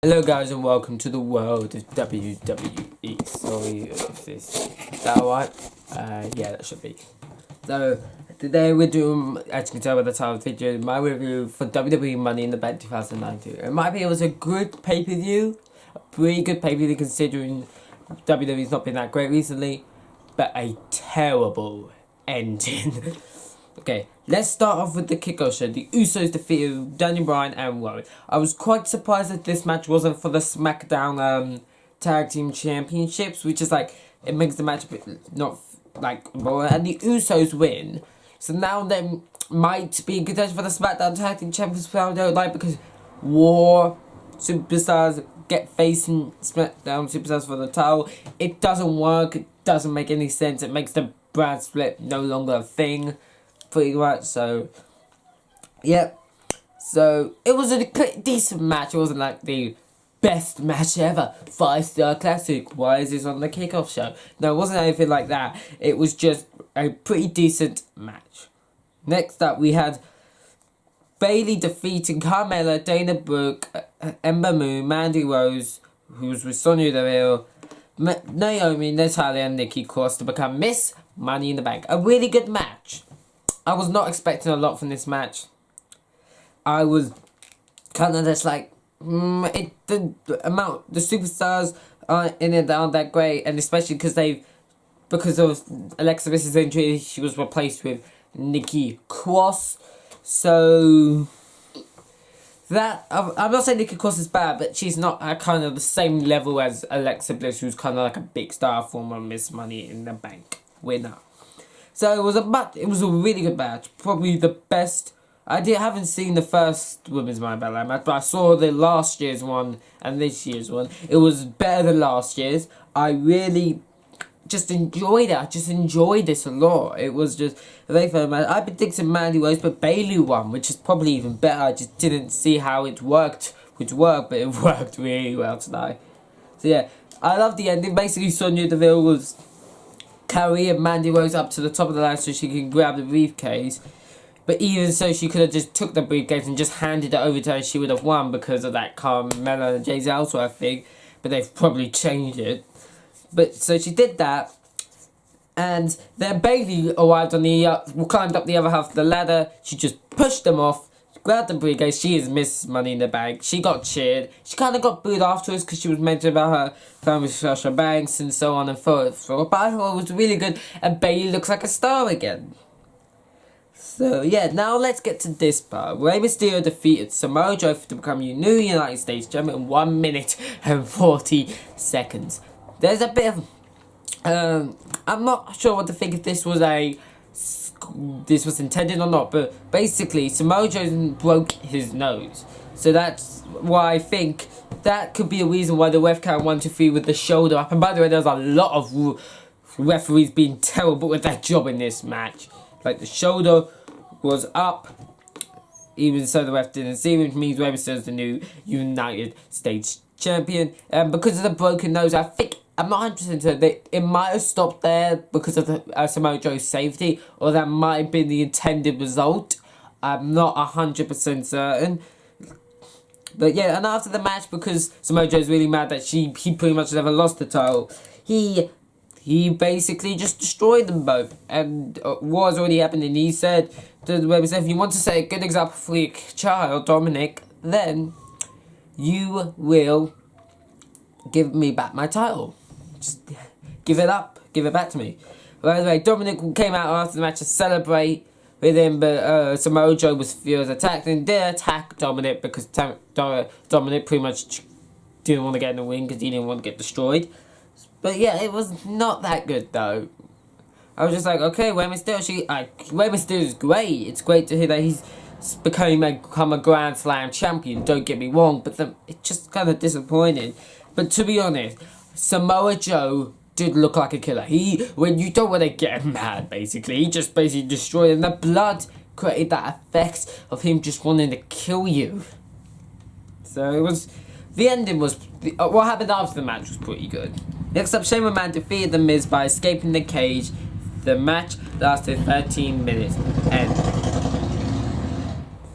Hello guys and welcome to the world of WWE. Sorry if this is that alright? Yeah, that should be. So today we're doing, as you can tell by the title of the video, my review for WWE Money in the Bank 2019. In my opinion, it was a good pay-per-view, a pretty good pay-per-view considering WWE's not been that great recently, but a terrible ending. Okay, let's start off with the kickoff show. The Usos defeated Daniel Bryan and Rowan. I was quite surprised that this match wasn't for the SmackDown Tag Team Championships, which is like, it makes the match a bit not like, and the Usos win. So now they might be in contention for the SmackDown Tag Team Championships, I don't like, because War Superstars get facing SmackDown Superstars for the title. It doesn't work, it doesn't make any sense, it makes the brand split no longer a thing. Pretty much, so yeah, so it was a pretty decent match. It wasn't like the best match ever, 5-star classic, why is this on the kickoff show? No, it wasn't anything like that. It was just a pretty decent match. Next up we had Bayley defeating Carmella, Dana Brooke, Ember Moon, Mandy Rose, who was with Sonya Deville, Naomi, Natalya and Nikki Cross to become Miss Money in the Bank. A really good match. I was not expecting a lot from this match. I was kind of just like, the superstars in it aren't that great, and especially because of Alexa Bliss's injury, she was replaced with Nikki Cross. So that I'm not saying Nikki Cross is bad, but she's not at kind of the same level as Alexa Bliss, who's kind of like a big star former Miss Money in the Bank winner. So it was a really good match, probably the best. I haven't seen the first Women's Money Battle match, but I saw the last year's one and this year's one. It was better than last year's. I really just enjoyed it. I just enjoyed this a lot. It was just a very fun match. I predicted Mandy Rose, but Bayley won, which is probably even better. I just didn't see how it worked, but it worked really well tonight. So yeah, I love the ending. Basically, Sonya Deville was carrying Mandy Rose up to the top of the line so she can grab the briefcase. But even so, she could have just took the briefcase and just handed it over to her and she would have won because of that Carmella and Jay's Ellsworth thing. But they've probably changed it. But so she did that. And then Bayley arrived on climbed up the other half of the ladder. She just pushed them off, grabbed the briefcase. She is Miss Money in the Bank. She got cheered. She kind of got booed afterwards because she was mentioned about her family with Sasha Banks and so on and so forth. But I thought it was really good, and Bayley looks like a star again. So yeah, now let's get to this part. Rey Mysterio defeated Samoa Joe to become your new United States champion in 1 minute and 40 seconds. There's a bit of I'm not sure what to think if this was intended or not, but basically Samoa Joe broke his nose, so that's why I think that could be a reason why the ref count 1, 2, 3 with the shoulder up. And by the way, there's a lot of referees being terrible with their job in this match. Like, the shoulder was up, even so the ref didn't see, which means Rey Mysterio is the new United States champion. And because of the broken nose, I think, I'm not 100% certain that it might have stopped there because of the Samoa Joe's safety, or that might have been the intended result. I'm not 100% certain. But yeah, and after the match, because Samoa Joe's really mad that he pretty much never lost the title, he basically just destroyed them both. And war's already happened, and he said to the website, if you want to set a good example for your child, Dominic, then you will give me back my title. Just give it up, give it back to me. By the way, Dominic came out after the match to celebrate with him, but Samoa Joe was attacked and did attack Dominic because Dominic pretty much didn't want to get in the ring because he didn't want to get destroyed. But yeah, it was not that good though. I was just like, okay, Rey Mysterio is great. It's great to hear that he's become a Grand Slam champion, don't get me wrong, but it's just kind of disappointing. But to be honest, Samoa Joe did look like a killer. When you don't want to get mad, basically, he just basically destroyed, and the blood created that effect of him just wanting to kill you. So it was, the ending was, what happened after the match was pretty good. Next up, Shane McMahon defeated The Miz by escaping the cage. The match lasted 13 minutes and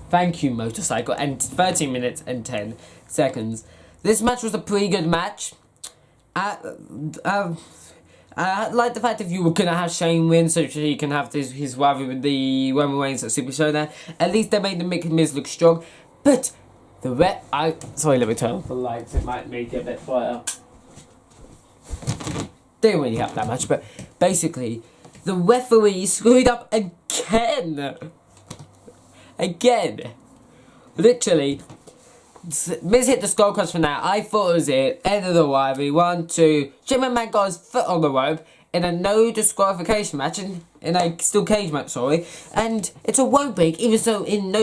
thank you, motorcycle, and 13 minutes and 10 seconds. this match was a pretty good match. I like the fact if you were gonna have Shane win so he can have his rivalry with the Roman Reigns at Super Showdown. At least they made the Miz look strong. But sorry, let me turn off the lights. It might make it a bit brighter. Didn't really help that much, but basically, the referee screwed up again. Again. Literally. Miz hit the skull crush for now. I thought it was it. End of the rivalry. 1, 2. Shane McMahon got his foot on the rope in a no disqualification match. In a steel cage match, sorry. And it's a rope break, even so in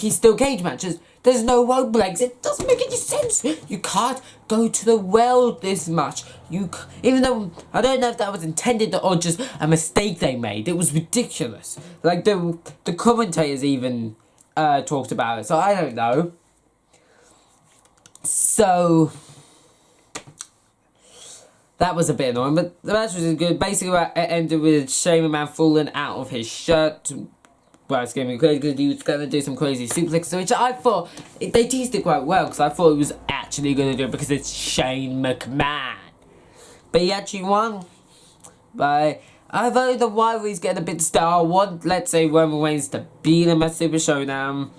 steel cage matches, there's no rope breaks. It doesn't make any sense. You can't go to the well this much. Even though I don't know if that was intended or just a mistake they made. It was ridiculous. Like the commentators even talked about it. So I don't know. So that was a bit annoying, but the match was good. Basically, it ended with Shane McMahon falling out of his shirt. Well, it's going to be crazy because he was going to do some crazy suplexes, which I thought they teased it quite well because I thought he was actually going to do it because it's Shane McMahon. But he actually won. But although the rivalry's getting a bit stale, I want, let's say, Roman Reigns to beat him at Super Showdown.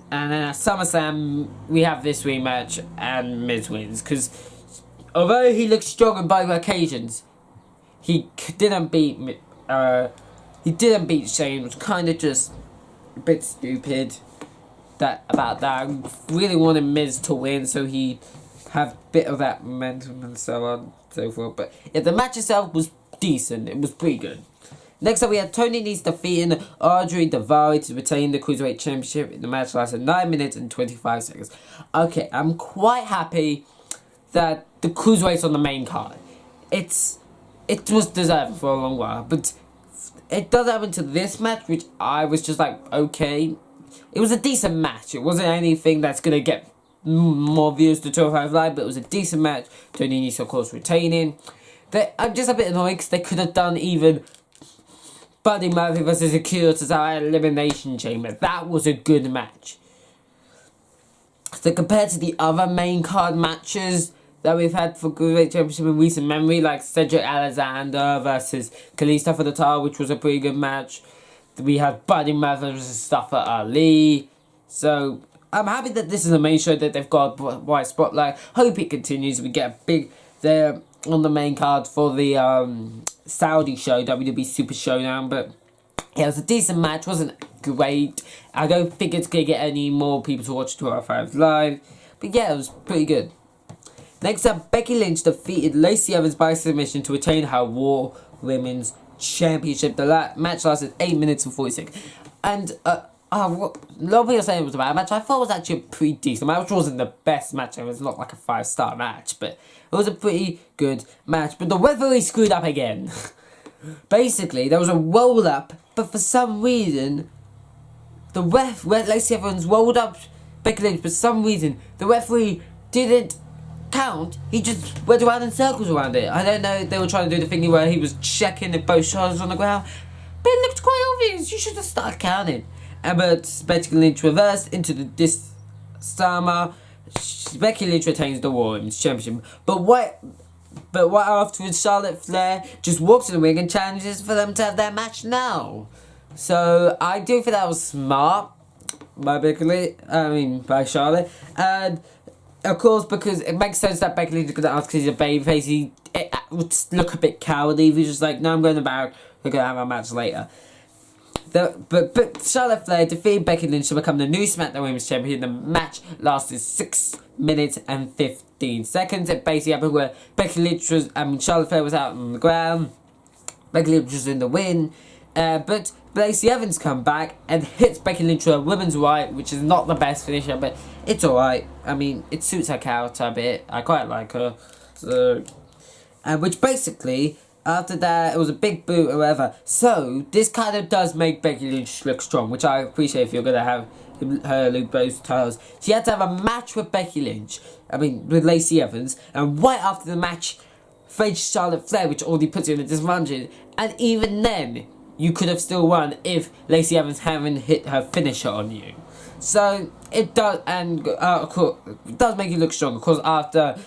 And then at SummerSlam, we have this rematch and Miz wins. Because although he looks strong on both occasions, he didn't beat Shane. It was kind of just a bit stupid about that. I really wanted Miz to win so he'd have a bit of that momentum and so on and so forth. But yeah, the match itself was decent. It was pretty good. Next up, we had Tony Nese defeating Audrey Davari to retain the Cruiserweight Championship. The match lasted 9 minutes and 25 seconds. Okay, I'm quite happy that the Cruiserweight's on the main card. It was deserved for a long while, but it does happen to this match, which I was just like, okay. It was a decent match. It wasn't anything that's going to get more views to 205 Live, but it was a decent match. Tony Nese, of course, retaining. I'm just a bit annoyed because they could have done even Buddy Murphy versus Akira Tozawa Elimination Chamber. That was a good match. So compared to the other main card matches that we've had for Cruiserweight Championship in recent memory, like Cedric Alexander versus Kalisto for the title, which was a pretty good match. We had Buddy Murphy versus Mustafa Ali. So I'm happy that this is a main show, that they've got a wide spotlight. Hope it continues. We get a big there on the main card for the Saudi show, WWE Super Showdown. But yeah, it was a decent match. Wasn't great. I don't think it's gonna get any more people to watch 205 Live. But yeah, it was pretty good. Next up, Becky Lynch defeated Lacey Evans by submission to retain her Raw Women's Championship. The match lasted 8 minutes and 40 seconds. And a lot of people saying it was a bad match. I thought it was actually a pretty decent match. It wasn't the best match. It was not like a 5-star match, but it was a pretty good match. But the referee screwed up again. Basically, there was a roll-up, but for some reason, Lacey Evans rolled up Becky Lynch. For some reason, the referee didn't count. He just went around in circles around it. I don't know if they were trying to do the thing where he was checking if both shoulders on the ground, but it looked quite obvious. You should have started counting. But Becky Lynch reversed into the disarmer. Becky Lynch retains the Raw Women's Championship. But right afterwards, Charlotte Flair just walks in the ring and challenges for them to have their match now. So I do think that was smart by by Charlotte. And of course, because it makes sense that Becky Lynch is going to ask because he's a babyface. It would look a bit cowardly if he's just like, no, I'm going to Barrack. We're going to have our match later. But Charlotte Flair defeated Becky Lynch to become the new SmackDown Women's Champion. The match lasted 6 minutes and 15 seconds. It basically happened where Charlotte Flair was out on the ground. Becky Lynch was in the win. But Lacey Evans come back and hits Becky Lynch with a women's right, which is not the best finisher, but it's alright. I mean, it suits her character a bit. I quite like her. So, which basically, after that, it was a big boot or whatever. So, this kind of does make Becky Lynch look strong, which I appreciate if you're going to have her lose both titles. She had to have a match with with Lacey Evans, and right after the match, faced Charlotte Flair, which already puts you in a disadvantage. And even then, you could have still won if Lacey Evans hadn't hit her finisher on you. So it does, and it does make you look stronger. Because after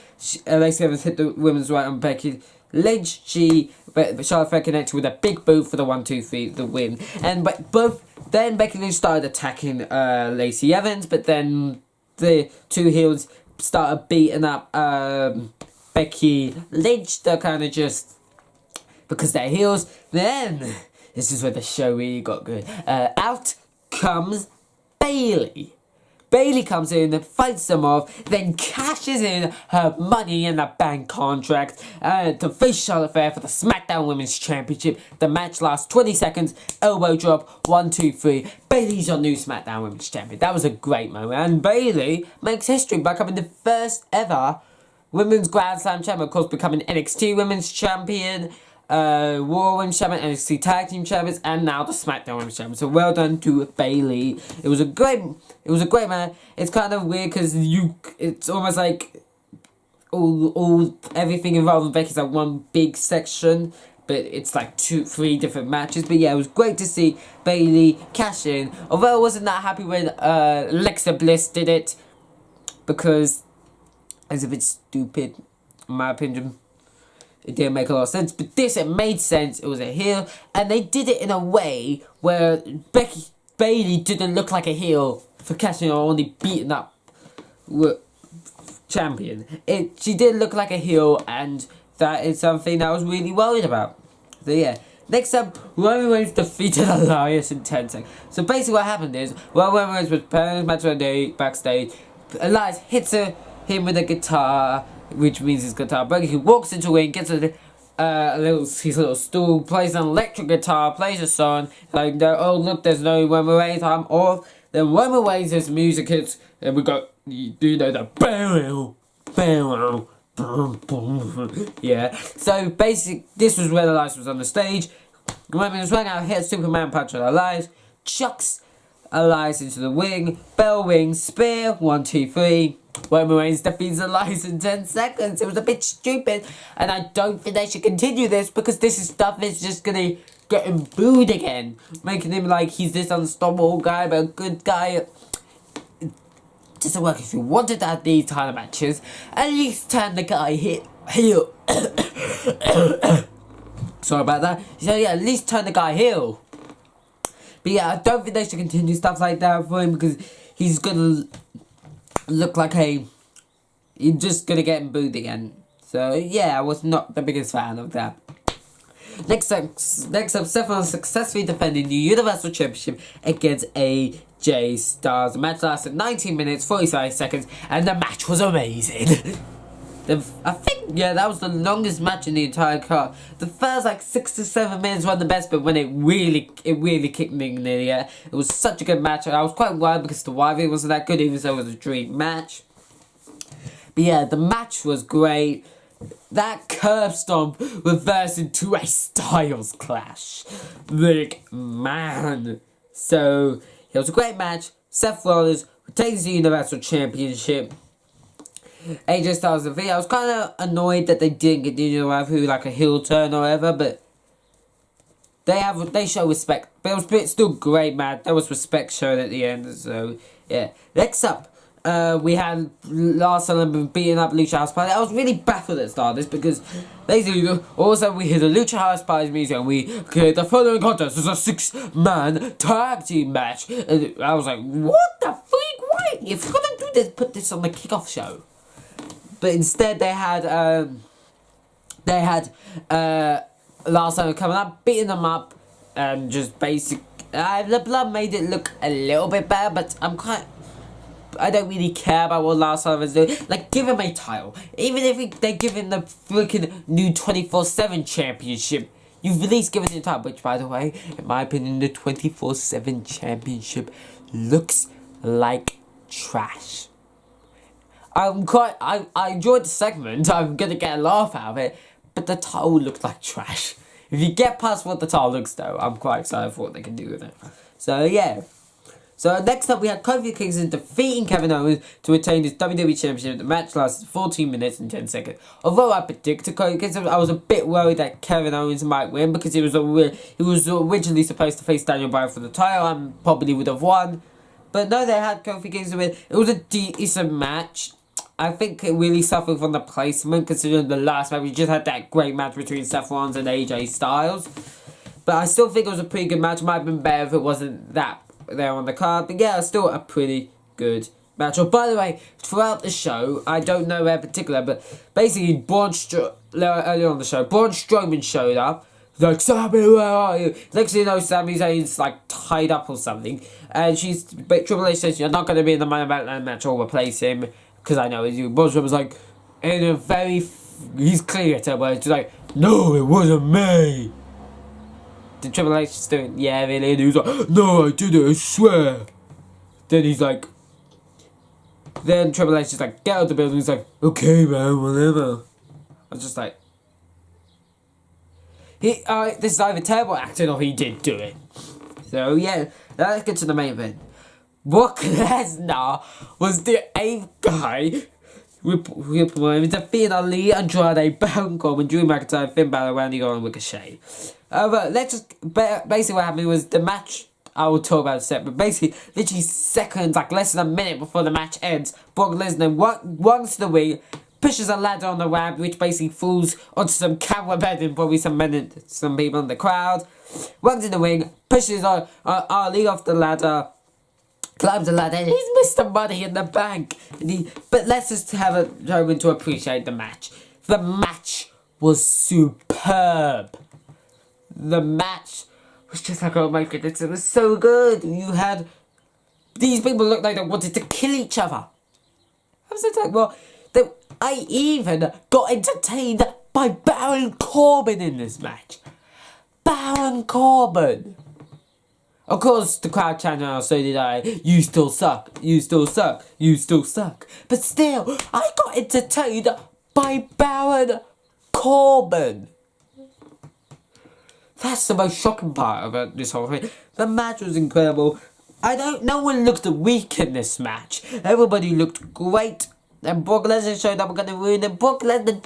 Lacey Evans hit the women's right on Becky Lynch, Charlotte Flair connected with a big boot for the 1-2-3, the win. And then Becky Lynch started attacking Lacey Evans, but then the two heels started beating up Becky Lynch. They're kind of just because they're heels. Then this is where the show really got good. Out comes Bayley. Bayley comes in and fights them off, then cashes in her Money in the Bank contract to face Charlotte Flair for the SmackDown Women's Championship. The match lasts 20 seconds, elbow drop, 1, 2, 3. Bayley's your new SmackDown Women's Champion. That was a great moment, and Bayley makes history by becoming the first ever Women's Grand Slam Champion, of course, becoming NXT Women's Champion, Raw Women's Champion, NXT Tag Team Champions, and now the SmackDown Women's Champion. So well done to Bayley. It was a great man. It's kind of weird because it's almost like everything involved with Becky's like one big section, but it's like 3 different matches. But yeah, it was great to see Bayley cash in. Although I wasn't that happy when Alexa Bliss did it, because it's a bit stupid, in my opinion. It didn't make a lot of sense, but it made sense. It was a heel, and they did it in a way where Bayley didn't look like a heel for cashing or only beating up champion. She did look like a heel, and that is something that I was really worried about. So yeah. Next up, Roman Reigns defeated Elias in 10 seconds. So basically what happened is, Roman Reigns was preparing his match one day backstage. Elias hits him with a guitar, which means his guitar breaks. He walks into the ring, gets his little stool, plays an electric guitar, plays a song. Like, oh look, there's no Roman Reigns, I'm off. Then Roman Reigns' music hits, and we got, the barrel, boom, boom. Yeah. So basically, this was when Elias was on the stage. Roman was running out, hit Superman punch on Elias, chucks Elias into the ring, bell rings, spear, 1, 2, 3. Roman Reigns defeats Elias in 10 seconds. It was a bit stupid, and I don't think they should continue this because this is stuff that's just gonna get him booed again, making him like he's this unstoppable guy, but a good guy. It doesn't work. If you wanted to have these kind of matches, at least turn the guy heel. Sorry about that. So yeah, at least turn the guy heel. But yeah, I don't think they should continue stuff like that for him because he's gonna look like you're just gonna get him booed again. So yeah, I was not the biggest fan of that. Next up, Seth Rollins successfully defending the Universal Championship against AJ Styles. The match lasted 19 minutes, 45 seconds, and the match was amazing. I think, yeah, that was the longest match in the entire card. The first, 6 to 7 minutes were the best, but when it really kicked me in the air. It was such a good match, and I was quite worried because the rivalry wasn't that good, even though it was a dream match. But yeah, the match was great. That curb stomp reversed into a Styles clash. Man. So, it was a great match. Seth Rollins retains the Universal Championship. AJ Styles and V. I was kind of annoyed that they didn't continue to have like a heel turn or whatever, but they show respect. But it was still great, man. There was respect shown at the end, so yeah. Next up, we had Lars Sullivan beating up Lucha House Party. I was really baffled at the start of this because basically all of a sudden we hear the Lucha House Party's music and the following contest is a 6-man tag team match. And I was like, what the freak? Why? If you're gonna do this, put this on the kickoff show. But instead they had Lars Sullivan coming up, beating them up, and just the blood made it look a little bit better, but I don't really care about what Lars Sullivan's doing. Like, give him a title. Even if they give him the freaking new 24/7 championship, you've at least given him the title. Which, by the way, in my opinion, the 24/7 championship looks like trash. I enjoyed the segment. I'm gonna get a laugh out of it, but the title looks like trash. If you get past what the title looks, though, I'm quite excited for what they can do with it. So yeah. So next up, we had Kofi Kingston defeating Kevin Owens to retain his WWE Championship. The match lasted 14 minutes and 10 seconds. Although I predicted Kofi Kingston, I was a bit worried that Kevin Owens might win because he was originally supposed to face Daniel Bryan for the title and probably would have won. But no, they had Kofi Kingston win. It was a decent match. I think it really suffered from the placement, considering the last match we just had that great match between Seth Rollins and AJ Styles. But I still think it was a pretty good match. Might have been better if it wasn't that there on the card. But yeah, still a pretty good match. Oh, by the way, throughout the show, I don't know in particular, but basically earlier on the show, Braun Strowman showed up. He's like, Sami, where are you? Next thing you know, Sami Zayn's like tied up or something. And Triple H says, you're not going to be in the Money in the Bank match, or replace him. Because I know you. Braun Strowman's like, in a very, he's clear to where he's like, no, it wasn't me. The Triple H is doing, yeah, really? And he was like, no, I did it, I swear. Then he's like, then Triple H is like, get out of the building. He's like, okay, man, whatever. I was just like, this is either terrible acting or he did do it. So yeah, let's get to the main event. Brock Lesnar was the 8th guy with defeating Ali, Andrade, Baron Corbin, Drew McIntyre, Finn Balor, Randy Orton, and Ricochet. But let's just basically what happened was the match. I will talk about it separate, but basically, literally seconds, like less than a minute before the match ends, Brock Lesnar runs to the ring, pushes a ladder on the ramp, which basically falls onto some camera bedding, probably some people in the crowd. Runs in the ring, pushes Ali off the ladder. Climbs the ladder, and he's Mr. Money in the Bank. But let's just have a moment to appreciate the match. The match was superb. The match was just like, oh my goodness, it was so good. You had these people looked like they wanted to kill each other. I was like, well, I even got entertained by Baron Corbin in this match. Baron Corbin. Of course, the crowd chanted, so did I, you still suck, you still suck, you still suck. But still, I got entertained by Baron Corbin. That's the most shocking part about this whole thing. The match was incredible. No one looked weak in this match. Everybody looked great. And Brock Lesnar showed up, gonna win. And Brock Lesnar,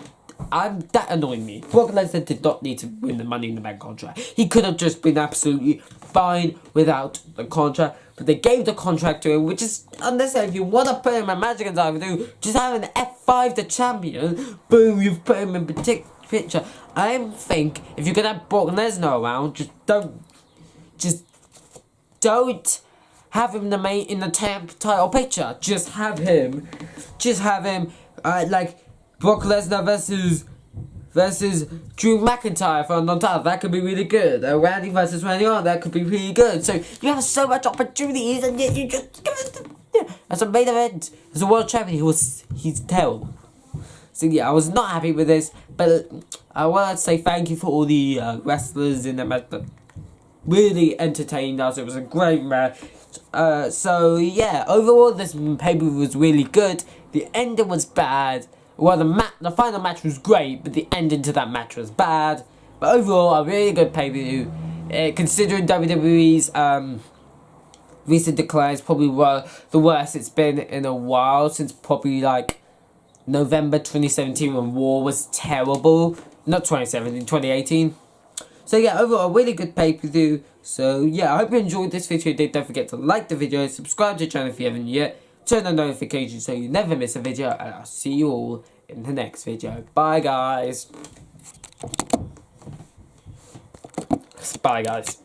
that annoyed me. Brock Lesnar did not need to win the Money in the Bank contract. He could have just been absolutely fine without the contract. But they gave the contract to him, which is unnecessary. If you want to put him in Magic and Dive, just have an F5 the champion. Boom, you've put him in picture. I think if you're gonna have Brock Lesnar around, just don't have him in the title picture. Just have him like Brock Lesnar versus Drew McIntyre for the title. That could be really good. Randy versus Randy Orton, that could be really good. So you have so much opportunities, and yet you just as a main event, as a world champion, he's terrible. So yeah, I was not happy with this, but I want to say thank you for all the wrestlers in the match that really entertained us. It was a great match. So yeah, overall this pay-per-view was really good. The ending was bad. Well, the final match was great, but the ending to that match was bad. But overall, a really good pay-per-view. Considering WWE's recent declines, probably the worst it's been in a while, since probably like November 2017 when War was terrible. Not 2017, 2018. So yeah, overall, a really good pay-per-view. So yeah, I hope you enjoyed this video. Don't forget to like the video, subscribe to the channel if you haven't yet, turn on notifications so you never miss a video, and I'll see you all in the next video. Bye guys. Bye guys.